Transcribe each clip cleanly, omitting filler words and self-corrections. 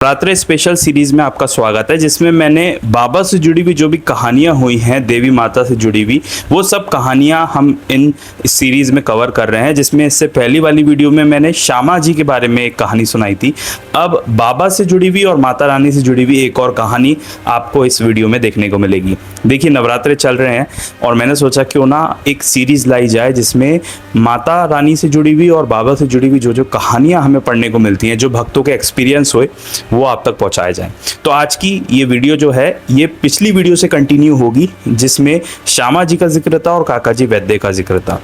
नवरात्रे special series में आपका स्वागत है, जिसमें मैंने बाबा से जुड़ी हुई जो भी कहानियां हुई हैं, देवी माता से जुड़ी हुई, वो सब कहानियां हम इन इस सीरीज में कवर कर रहे हैं। जिसमें इससे पहली वाली वीडियो में मैंने श्यामा जी के बारे में एक कहानी सुनाई थी। अब बाबा से जुड़ी हुई और माता रानी से जुड़ी हुई एक और कहानी आपको इस वीडियो में देखने को मिलेगी। देखिए, नवरात्रे चल रहे हैं और मैंने सोचा क्यों ना एक सीरीज लाई जाए जिसमें माता रानी से जुड़ी हुई और बाबा से जुड़ी हुई जो जो कहानियां हमें पढ़ने को मिलती हैं, जो भक्तों के एक्सपीरियंस हुए, वो आप तक पहुंचाए जाएं। तो आज की ये वीडियो जो है, ये पिछली वीडियो से कंटिन्यू होगी, जिसमें श्यामा जी का जिक्र था और काका जी वैद्य का जिक्र था।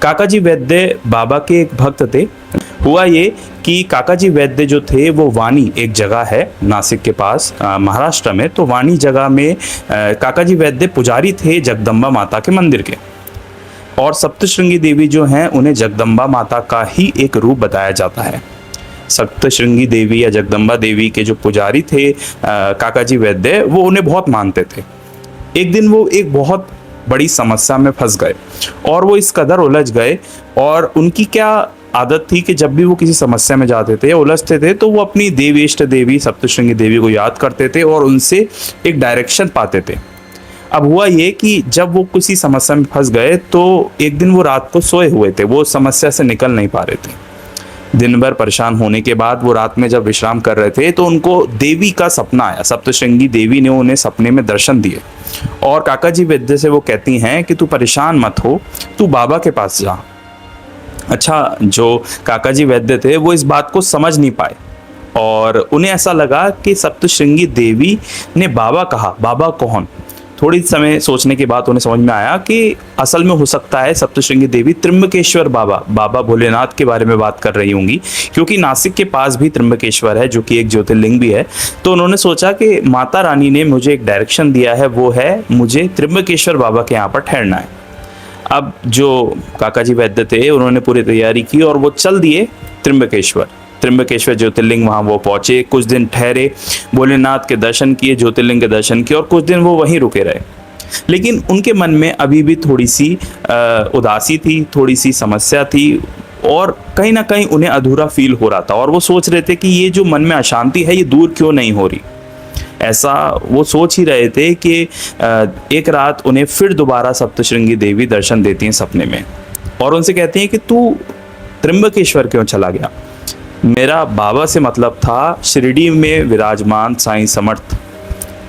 काका जी वैद्य बाबा के एक भक्त थे। हुआ ये कि काका जी वैद्य जो थे, वो वाणी एक जगह है नासिक के पास, महाराष्ट्र में। तो वाणी जगह में काका जी वैद्य पुजारी थे जगदम्बा माता के मंदिर के। और सप्तशृंगी देवी जो हैं, उन्हें जगदम्बा माता का ही एक रूप बताया जाता है। सप्तशृंगी देवी या जगदम्बा देवी के जो पुजारी थे काका जी वैद्य, वो उन्हें बहुत मानते थे। एक दिन वो एक बहुत बड़ी समस्या में फंस गए और वो इस कदर उलझ गए। और उनकी क्या आदत थी कि जब भी वो किसी समस्या में जाते थे या उलझते थे, तो वो अपनी देवी इष्ट देवी सप्तशृंगी देवी को याद करते थे और उनसे एक डायरेक्शन पाते थे। अब हुआ ये कि जब वो किसी समस्या में फंस गए, तो एक दिन वो रात को सोए हुए थे, वो समस्या से निकल नहीं पा रहे थे। दिन भर परेशान होने के बाद वो रात में जब विश्राम कर रहे थे, तो उनको देवी का सपना आया। सप्तशृंगी देवी ने उन्हें सपने में दर्शन दिए और काका जी वैद्य से वो कहती हैं कि तू परेशान मत हो, तू बाबा के पास जा। अच्छा, जो काका जी वैद्य थे, वो इस बात को समझ नहीं पाए और उन्हें ऐसा लगा कि सप्तशृंगी देवी ने बाबा कहा, बाबा कौन? थोड़ी समय सोचने के बाद उन्हें समझ में आया कि असल में हो सकता है सप्तशृंगी देवी त्र्यंबकेश्वर बाबा, बाबा भोलेनाथ के बारे में बात कर रही होंगी, क्योंकि नासिक के पास भी त्र्यंबकेश्वर है, जो कि एक ज्योतिर्लिंग भी है। तो उन्होंने सोचा कि माता रानी ने मुझे एक डायरेक्शन दिया है, वो है मुझे त्र्यंबकेश्वर बाबा के यहाँ पर ठहरना है। अब जो काका जी वैद्य थे, उन्होंने पूरी तैयारी की और वो चल दिए त्र्यंबकेश्वर ज्योतिर्लिंग। वहाँ वो पहुंचे, कुछ दिन ठहरे, भोलेनाथ के दर्शन किए, ज्योतिर्लिंग के दर्शन किए और कुछ दिन वो वहीं रुके रहे। लेकिन उनके मन में अभी भी थोड़ी सी उदासी थी, थोड़ी सी समस्या थी और कहीं ना कहीं उन्हें अधूरा फील हो रहा था। और वो सोच रहे थे कि ये जो मन में अशांति है, ये दूर क्यों नहीं हो रही। ऐसा वो सोच ही रहे थे कि एक रात उन्हें फिर दोबारा सप्तशृंगी देवी दर्शन देती हैं सपने में और उनसे कहती हैं कि तू त्र्यंबकेश्वर क्यों चला गया? मेरा बाबा से मतलब था शिरडी में विराजमान साईं समर्थ।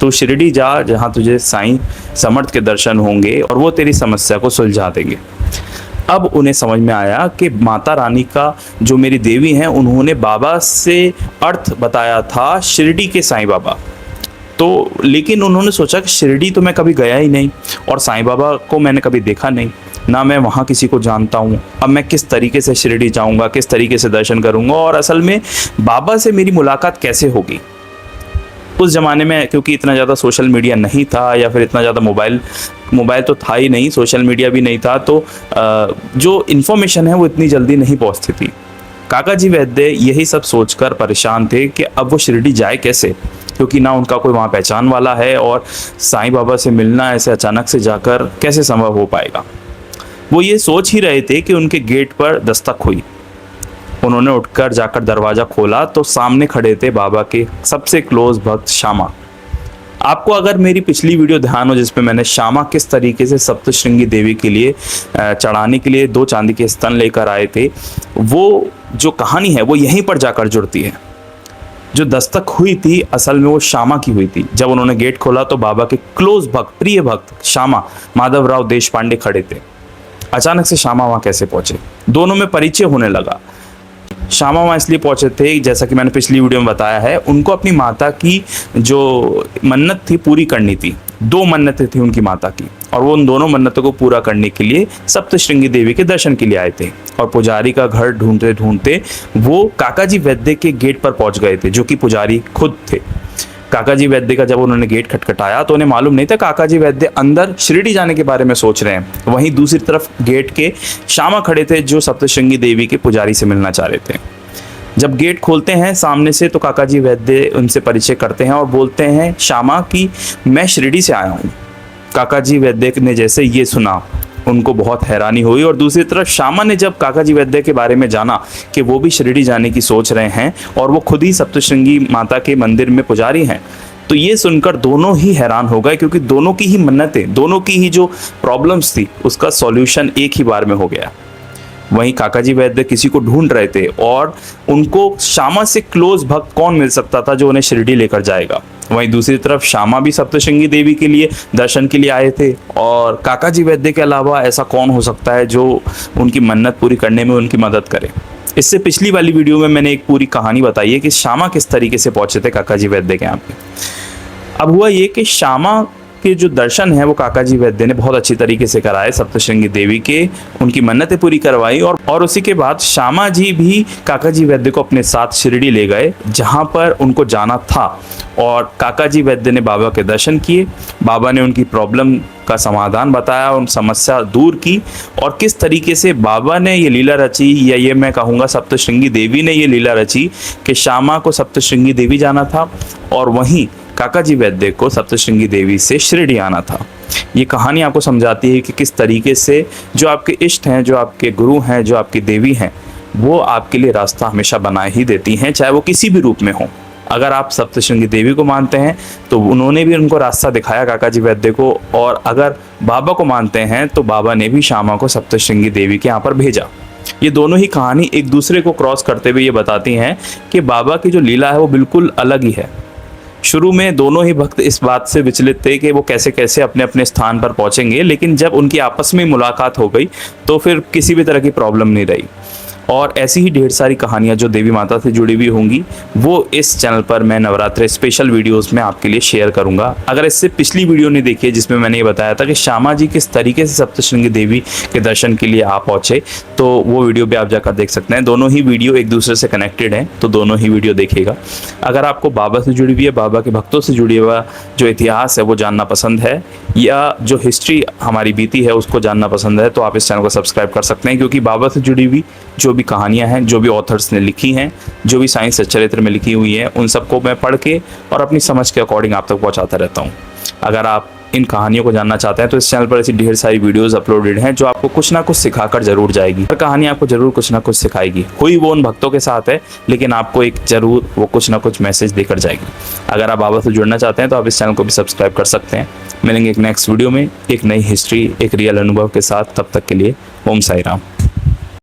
तू शिरडी जा, जहाँ तुझे साईं समर्थ के दर्शन होंगे और वो तेरी समस्या को सुलझा देंगे। अब उन्हें समझ में आया कि माता रानी का जो मेरी देवी हैं, उन्होंने बाबा से अर्थ बताया था शिरडी के साईं बाबा। तो लेकिन उन्होंने सोचा कि शिरडी तो मैं कभी गया ही नहीं और साईं बाबा को मैंने कभी देखा नहीं, ना मैं वहाँ किसी को जानता हूँ। अब मैं किस तरीके से शिरडी जाऊँगा, किस तरीके से दर्शन करूँगा और असल में बाबा से मेरी मुलाकात कैसे होगी? उस ज़माने में क्योंकि इतना ज़्यादा सोशल मीडिया नहीं था या फिर इतना ज़्यादा मोबाइल तो था ही नहीं, सोशल मीडिया भी नहीं था, तो जो इन्फॉर्मेशन है वो इतनी जल्दी नहीं पहुँचती थी। काका जी वैद्य यही सब सोचकर परेशान थे कि अब वो शिरडी जाए कैसे, क्योंकि ना उनका कोई वहाँ पहचान वाला है और साईं बाबा से मिलना ऐसे अचानक से जाकर कैसे संभव हो पाएगा। वो ये सोच ही रहे थे कि उनके गेट पर दस्तक हुई। उन्होंने उठकर जाकर दरवाज़ा खोला तो सामने खड़े थे बाबा के सबसे क्लोज भक्त श्यामा। आपको अगर मेरी पिछली वीडियो ध्यान हो, जिसमें मैंने श्यामा किस तरीके से सप्तशृंगी देवी के लिए चढ़ाने के लिए 2 चांदी के स्तन लेकर आए थे, वो जो कहानी है वो यहीं पर जाकर जुड़ती है। जो दस्तक हुई थी असल में वो श्यामा की हुई थी। जब उन्होंने गेट खोला तो बाबा के क्लोज भक्त, प्रिय भक्त श्यामा माधवराव देशपांडे खड़े थे। अचानक से श्यामा वहाँ कैसे पहुंचे? दोनों में परिचय होने लगा। श्यामा वहाँ इसलिए पहुंचे थे, जैसा कि मैंने पिछली वीडियो में बताया है, उनको अपनी माता की जो मन्नत थी पूरी करनी थी। 2 मन्नतें थी उनकी माता की और वो उन दोनों मन्नतों को पूरा करने के लिए सप्तशृंगी देवी के दर्शन के लिए आए थे। और पुजारी का घर ढूंढते ढूंढते वो काका जी वैद्य के गेट पर पहुंच गए थे, जो कि पुजारी खुद थे। काका जी वैद्य का जब उन्होंने गेट खटखटाया तो उन्हें मालूम नहीं था काका जी वैद्य अंदर शिरडी जाने के बारे में सोच रहे हैं। वहीं दूसरी तरफ गेट के श्यामा खड़े थे, जो सप्तशृंगी देवी के पुजारी से मिलना चाह रहे थे। जब गेट खोलते हैं सामने से तो काका जी वैद्य उनसे परिचय करते हैं और बोलते हैं श्यामा कि मैं शिरडी से आया हूँ। काका जी वैद्य ने जैसे ये सुना उनको बहुत हैरानी हुई। और दूसरी तरफ श्यामा ने जब काकाजी वैद्य के बारे में जाना कि वो भी शिरडी जाने की सोच रहे हैं और वो खुद ही सप्तशृंगी माता के मंदिर में पुजारी हैं, तो ये सुनकर दोनों ही हैरान हो गए, क्योंकि दोनों की ही मन्नतें, दोनों की ही जो प्रॉब्लम्स थी उसका सॉल्यूशन एक ही बार में हो गया। वहीं काकाजी वैद्य किसी को ढूंढ रहे थे और उनको श्यामा से क्लोज भक्त कौन मिल सकता था जो उन्हें शिरडी लेकर जाएगा। वहीं दूसरी तरफ श्यामा भी सप्तशृंगी देवी के लिए दर्शन के लिए आए थे, और काकाजी वैद्य के अलावा ऐसा कौन हो सकता है जो उनकी मन्नत पूरी करने में उनकी मदद करे। इससे पिछली वाली वीडियो में मैंने एक पूरी कहानी बताई है कि श्यामा किस तरीके से पहुंचे थे काकाजी वैद्य के यहाँ पे। अब हुआ ये कि श्यामा के जो दर्शन है वो काकाजी वैद्य ने बहुत अच्छी तरीके से कराए सप्तशृंगी देवी के, उनकी मन्नतें पूरी करवाई, और उसी के बाद श्यामा जी भी काकाजी वैद्य को अपने साथ शिरडी ले गए जहाँ पर उनको जाना था। और काकाजी वैद्य ने बाबा के दर्शन किए, बाबा ने उनकी प्रॉब्लम का समाधान बताया, उन समस्या दूर की, और किस तरीके से बाबा ने ये लीला रची, या ये मैं कहूँगा सप्तशृंगी देवी ने ये लीला रची कि श्यामा को सप्तशृंगी देवी जाना था और वहीं काकाजी वैद्य को सप्तशृंगी देवी से शिरडी आना था। ये कहानी आपको समझाती है कि किस तरीके से जो आपके इष्ट हैं, जो आपके गुरु हैं, जो आपकी देवी हैं, वो आपके लिए रास्ता हमेशा बना ही देती हैं, चाहे वो किसी भी रूप में हो। अगर आप सप्तशृंगी देवी को मानते हैं तो उन्होंने भी उनको रास्ता दिखाया काकाजी वैद्य को, और अगर बाबा को मानते हैं तो बाबा ने भी श्यामा को सप्तशृंगी देवी के यहाँ पर भेजा। ये दोनों ही कहानी एक दूसरे को क्रॉस करते हुए ये बताती हैं कि बाबा की जो लीला है वो बिल्कुल अलग ही है। शुरू में दोनों ही भक्त इस बात से विचलित थे कि वो कैसे कैसे अपने अपने स्थान पर पहुंचेंगे, लेकिन जब उनकी आपस में मुलाकात हो गई तो फिर किसी भी तरह की प्रॉब्लम नहीं रही। और ऐसी ही ढेर सारी कहानियाँ जो देवी माता से जुड़ी हुई होंगी वो इस चैनल पर मैं नवरात्रि स्पेशल वीडियोस में आपके लिए शेयर करूंगा। अगर इससे पिछली वीडियो नहीं देखी है जिसमें मैंने ये बताया था कि श्यामा जी किस तरीके से सप्तशृंगी देवी के दर्शन के लिए आप पहुँचे, तो वो वीडियो भी आप जाकर देख सकते हैं। दोनों ही वीडियो एक दूसरे से कनेक्टेड हैं, तो दोनों ही वीडियो देखिएगा। अगर आपको बाबा से जुड़ी हुई है, बाबा के भक्तों से जुड़ी हुआ जो इतिहास है वो जानना पसंद है, या जो हिस्ट्री हमारी बीती है उसको जानना पसंद है, तो आप इस चैनल को सब्सक्राइब कर सकते हैं, क्योंकि बाबा से जुड़ी हुई जो भी कहानियां हैं, जो भी ऑथर्स ने लिखी हैं, जो भी साइंस चरित्र में लिखी हुई हैं, उन सबको मैं पढ़ के और अपनी समझ के अकॉर्डिंग आप तक पहुंचाता रहता हूं। अगर आप इन कहानियों को जानना चाहते हैं तो इस चैनल पर ऐसी ढेर सारी वीडियोस अपलोडेड हैं जो आपको कुछ ना कुछ सिखाकर जरूर जाएगी। हर कहानी आपको जरूर कुछ ना कुछ सिखाएगी, हुई वो उन भक्तों के साथ है, लेकिन आपको एक जरूर वो कुछ ना कुछ मैसेज देकर जाएगी। अगर आप बाबा से जुड़ना चाहते हैं तो आप इस चैनल को भी सब्सक्राइब कर सकते हैं। मिलेंगे एक नेक्स्ट वीडियो में एक नई हिस्ट्री, एक रियल अनुभव के साथ। तब तक के लिए ओम साई राम।